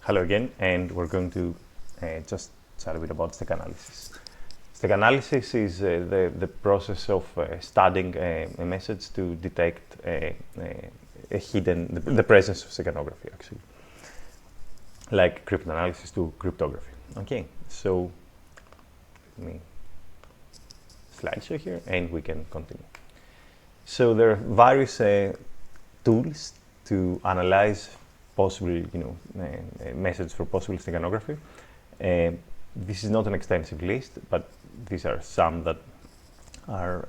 Hello again, and we're going to just chat a bit about steg analysis. Steg analysis is the process of studying a message to detect the presence of steganography, actually, like cryptanalysis to cryptography. Okay, so let me slideshow here, and we can continue. So there are various tools to analyze possible, methods for possible steganography. This is not an extensive list, but these are some that are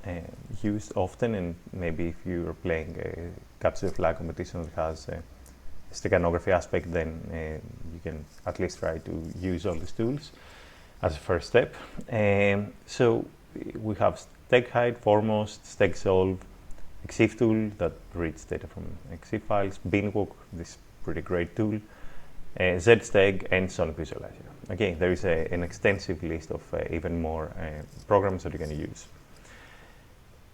used often, and maybe if you are playing a capture the flag competition that has a steganography aspect, then you can at least try to use all these tools as a first step. So we have steg hide, foremost, steg solve, EXIF tool that reads data from EXIF files, binwalk, this pretty great tool, zsteg, and sonic visualizer. Okay, there is an extensive list of even more programs that you can use.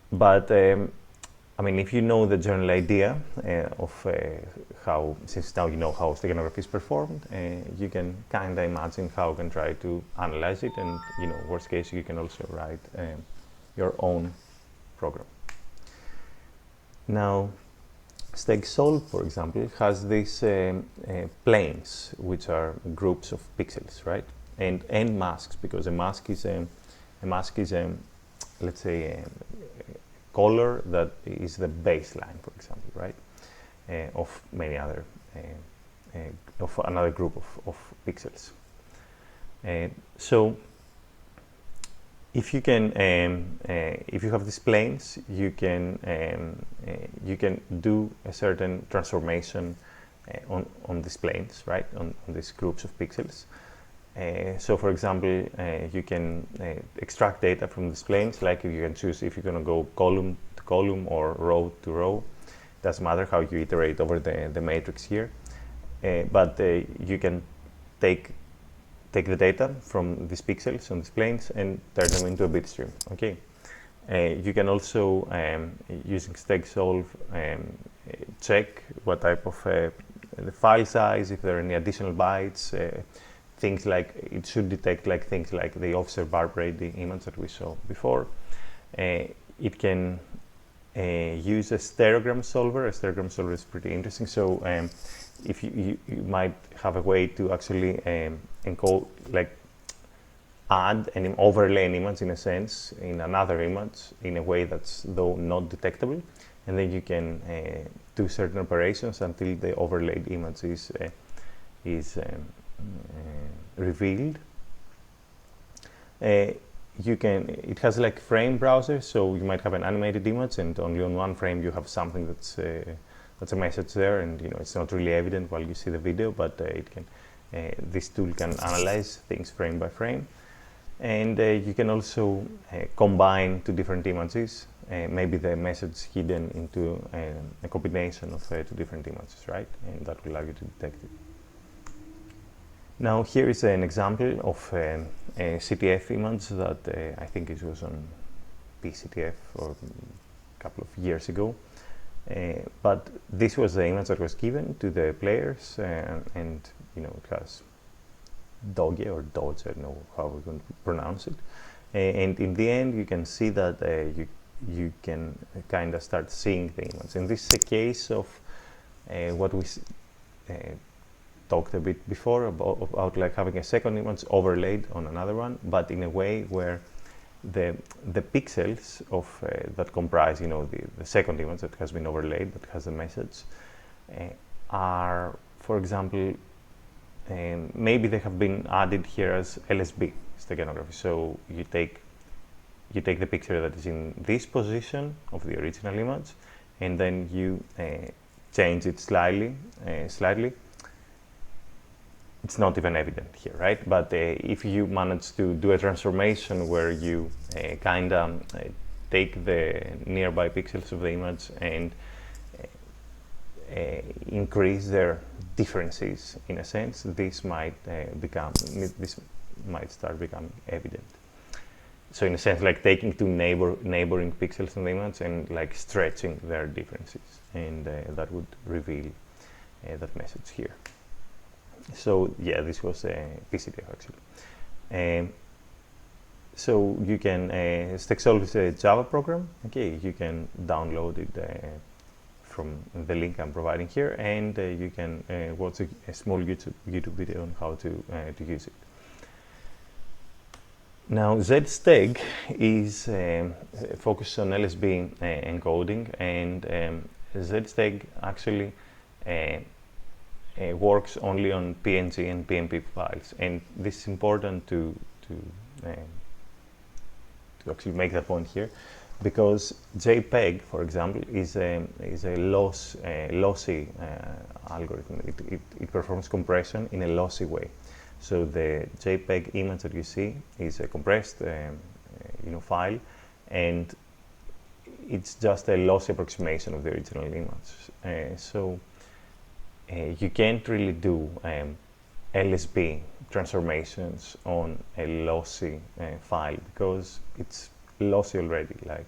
But I mean, if you know the general idea of how, since now you know how steganography is performed, you can kind of imagine how you can try to analyze it, and worst case, you can also write your own program. Now, steg solve, for example, has these planes, which are groups of pixels, right? And masks, because a mask is let's say a color that is the baseline, for example, right? Of many other of another group of pixels. So if you can, if you have these planes, you can do a certain transformation on these planes, right? On these groups of pixels. So, for example, you can extract data from these planes. Like you can choose if you're going to go column to column or row to row. Doesn't matter how you iterate over the matrix here, but you can take the data from these pixels on these planes and turn them into a bit stream. Okay. You can also, using steg solve, check what type of the file size, if there are any additional bytes, things like it should detect like things like the officer barb rate, the image that we saw before. It can use a stereogram solver. A stereogram solver is pretty interesting. So if you might have a way to actually encode, like add and overlay an image in a sense in another image in a way that's though not detectable, and then you can do certain operations until the overlaid image is revealed. It has like frame browser, so you might have an animated image, and only on one frame you have something that's a message there, and it's not really evident while you see the video, but this tool can analyze things frame by frame, and you can also combine two different images, maybe the message hidden into a combination of two different images, right? And that will allow you to detect it. Now here is an example of a CTF image that I think it was on PCTF or a couple of years ago. But this was the image that was given to the players, and it has doggy or dodge, I don't know how we're going to pronounce it. And in the end, you can see that you can kind of start seeing the image. And this is a case of what we talked a bit before about like having a second image overlaid on another one, but in a way where the pixels of that comprise the second image that has been overlaid, that has the message, are, for example, maybe they have been added here as LSB steganography. So you take the picture that is in this position of the original image, and then you change it slightly. It's not even evident here, right? But if you manage to do a transformation where you kind of take the nearby pixels of the image and increase their differences, in a sense, this might start becoming evident. So in a sense, like taking two neighboring pixels in the image and like stretching their differences, and that would reveal that message here. So yeah, this was PCDF actually. So you can, Steg is a Java program. Okay, you can download it from the link I'm providing here, and you can watch a small YouTube video on how to use it. Now, Steg is focused on LSB encoding, and Steg actually works only on PNG and PNP files, and this is important to actually make that point here, because JPEG, for example, is a lossy algorithm. It performs compression in a lossy way. So the JPEG image that you see is a compressed file, and it's just a lossy approximation of the original image. So you can't really do LSB transformations on a lossy file, because it's lossy already. Like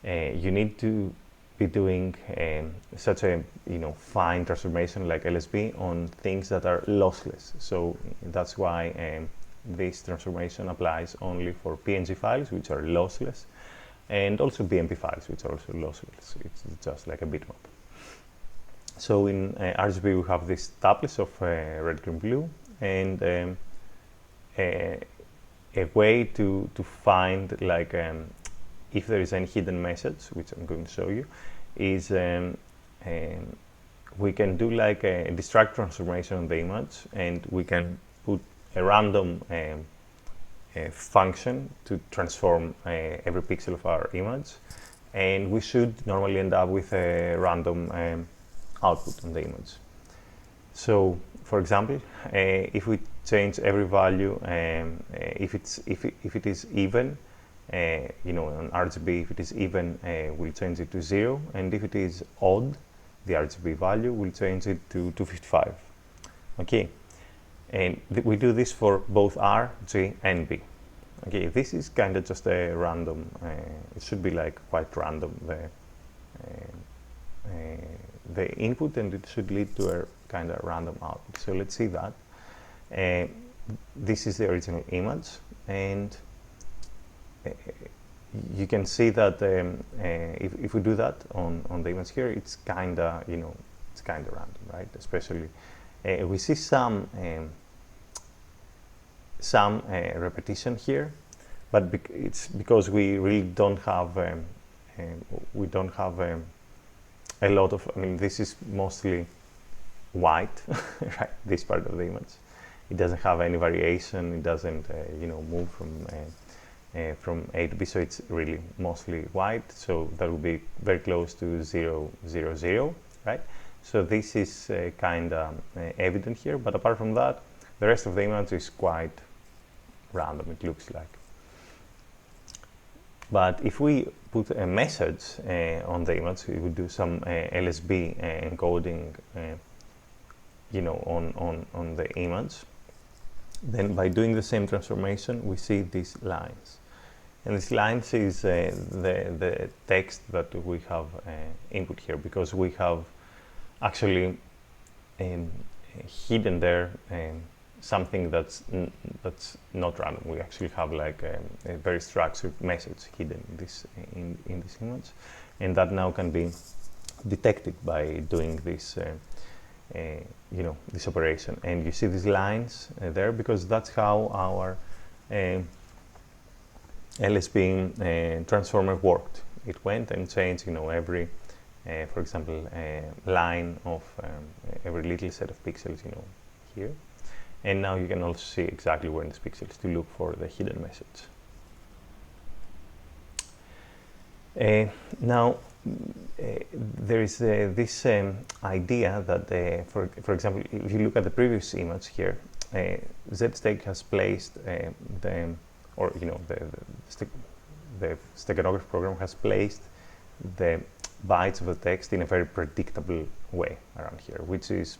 you need to be doing such a fine transformation like LSB on things that are lossless. So that's why this transformation applies only for PNG files, which are lossless, and also BMP files, which are also lossless. It's just like a bitmap. So in RGB we have this tablets of red, green, blue, and a way to find like if there is any hidden message, which I'm going to show you, is we can do like a distract transformation on the image, and we can put a random function to transform every pixel of our image, and we should normally end up with a random output on the image. So, for example, if we change every value, if it is even, on RGB, if it is even, we'll change it to 0, and if it is odd, the RGB value, we'll change it to 255. Okay, and we do this for both R, G, and B. Okay, this is kind of just a random. It should be like quite random, the input, and it should lead to a kind of random output. So let's see that. This is the original image, and you can see that if we do that on the image here, it's kind of it's kind of random, right? Especially we see some repetition here, but it's because we really don't have a lot of, this is mostly white, right? This part of the image, it doesn't have any variation. It doesn't, move from A to B. So it's really mostly white. So that would be very close to 0, 0, 0, right? So this is kind of evident here. But apart from that, the rest of the image is quite random. It looks like. But if we put a message on the image, we would do some LSB encoding, on the image. Then by doing the same transformation, we see these lines. And these lines is the text that we have input here, because we have actually hidden there something that's not random. We actually have like a very structured message hidden in this image, and that now can be detected by doing this this operation. And you see these lines there, because that's how our LSB transformer worked. It went and changed every for example line of every little set of pixels here. And now you can also see exactly where in these pixels to look for the hidden message. Now, there is this idea that, for example, if you look at the previous image here, Steg has placed the steganography program has placed the bytes of the text in a very predictable way around here, which is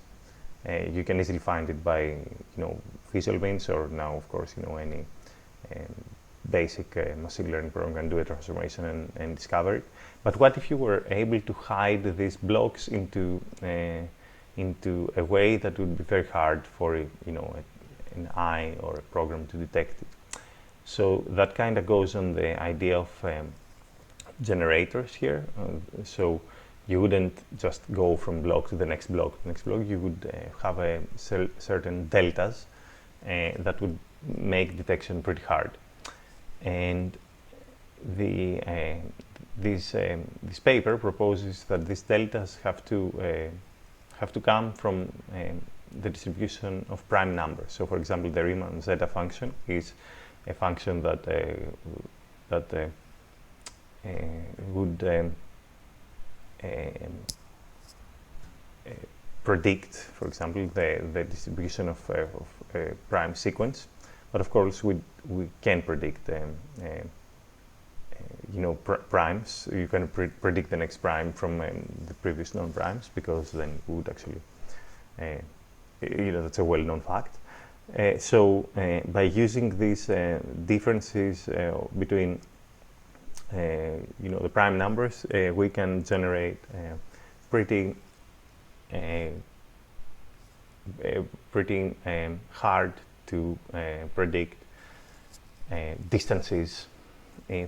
you can easily find it by visual means, or now of course any basic machine learning program can do a transformation and discover it. But what if you were able to hide these blocks into into a way that would be very hard for an eye or a program to detect it. So that kind of goes on the idea of generators here. So you wouldn't just go from block to the next block to the next block. You would have a certain deltas that would make detection pretty hard. And this paper proposes that these deltas have to come from the distribution of prime numbers. So, for example, the Riemann zeta function is a function that would predict, for example, the distribution of a prime sequence. But of course, we can predict primes. You can predict the next prime from the previous known primes, because then we would actually, that's a well-known fact. So by using these differences between the prime numbers, we can generate pretty hard to predict distances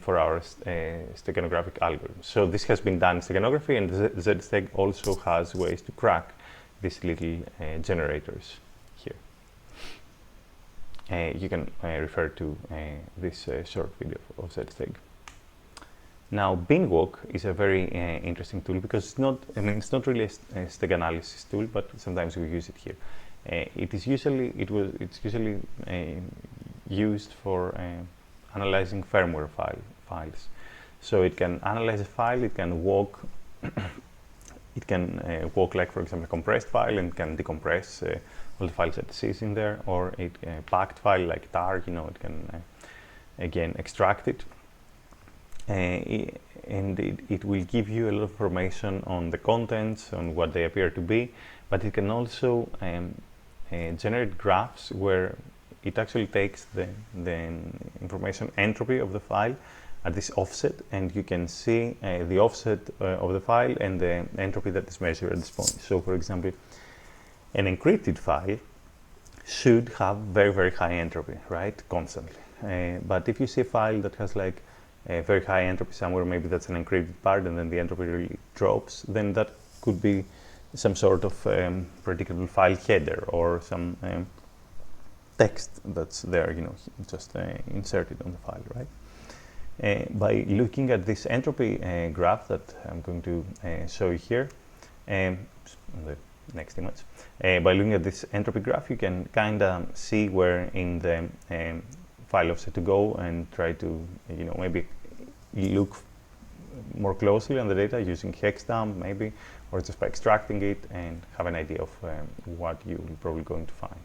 for our steganographic algorithms. So this has been done in steganography, and Steg also has ways to crack these little generators here. You can refer to this short video of Steg. Now, BinWalk is a very interesting tool, because it's not really a Steg analysis tool, but sometimes we use it here. It's usually used for analyzing firmware files. So it can analyze a file, it can walk, like, for example, a compressed file, and can decompress all the files that it sees in there, or a packed file like tar, it can again extract it. And it will give you a lot of information on the contents, on what they appear to be, but it can also generate graphs where it actually takes the information entropy of the file at this offset, and you can see the offset of the file and the entropy that is measured at this point. So, for example, an encrypted file should have very, very high entropy, right, constantly. But if you see a file that has like a very high entropy somewhere, maybe that's an encrypted part, and then the entropy really drops, then that could be some sort of predictable file header, or some text that's there, just inserted on the file, right? By looking at this entropy graph that I'm going to show you here, on the next image, by looking at this entropy graph, you can kind of see where in the file offset to go, and try to, maybe look more closely on the data using hexdump, maybe, or just by extracting it, and have an idea of what you're probably going to find.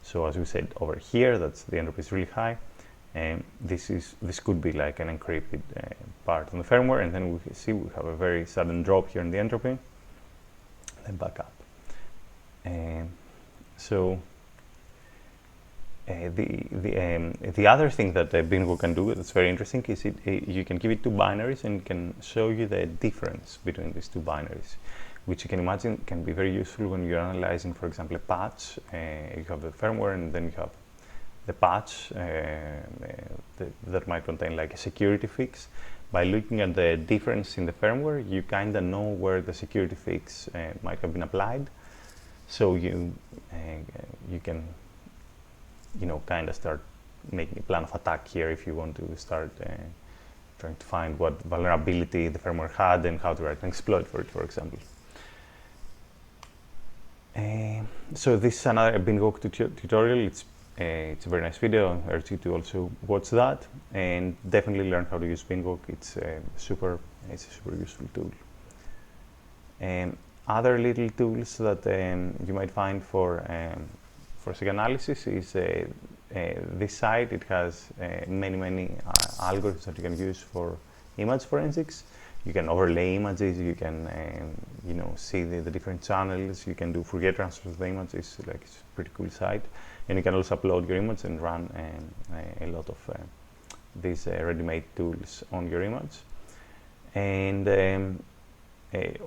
So as we said over here, the entropy is really high, and this could be like an encrypted part on the firmware, and then we have a very sudden drop here in the entropy, then back up. So the other thing that BinWalk can do that's very interesting is you can give it two binaries, and it can show you the difference between these two binaries, which you can imagine can be very useful when you're analyzing, for example, a patch. You have the firmware, and then you have the patch that might contain like a security fix. By looking at the difference in the firmware, you kind of know where the security fix might have been applied. So you can kind of start making a plan of attack here if you want to start trying to find what vulnerability the firmware had and how to write an exploit for it, for example. So this is another BinWalk tutorial. It's a very nice video. I urge you to also watch that, and definitely learn how to use BinWalk. It's a super useful tool. Other little tools that you might find for Steg analysis is this site. It has many algorithms that you can use for image forensics. You can overlay images. You can see the different channels. You can do Fourier transforms of the image. It's a pretty cool site, and you can also upload your image and run a lot of these ready-made tools on your image. And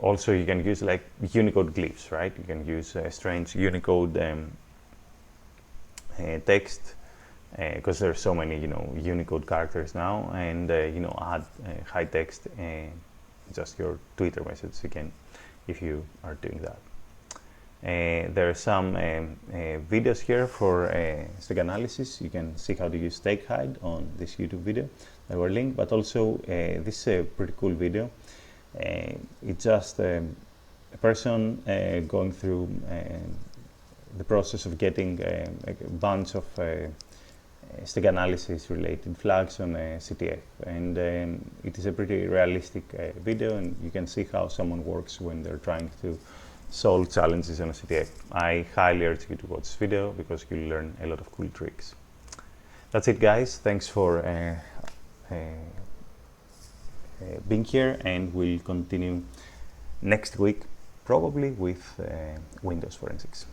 Also, you can use like Unicode glyphs, right? You can use strange Unicode text, because there are so many, Unicode characters now, and add high text just your Twitter message again if you are doing that. There are some videos here for Steg analysis. You can see how to use Steg hide on this YouTube video that were linked, but also this is a pretty cool video. It's just a person going through the process of getting a bunch of Steg analysis related flags on CTF, and it is a pretty realistic video, and you can see how someone works when they're trying to solve challenges on a CTF. I highly urge you to watch this video because you'll learn a lot of cool tricks. That's it, guys. Thanks for being here, and we'll continue next week probably with Windows forensics.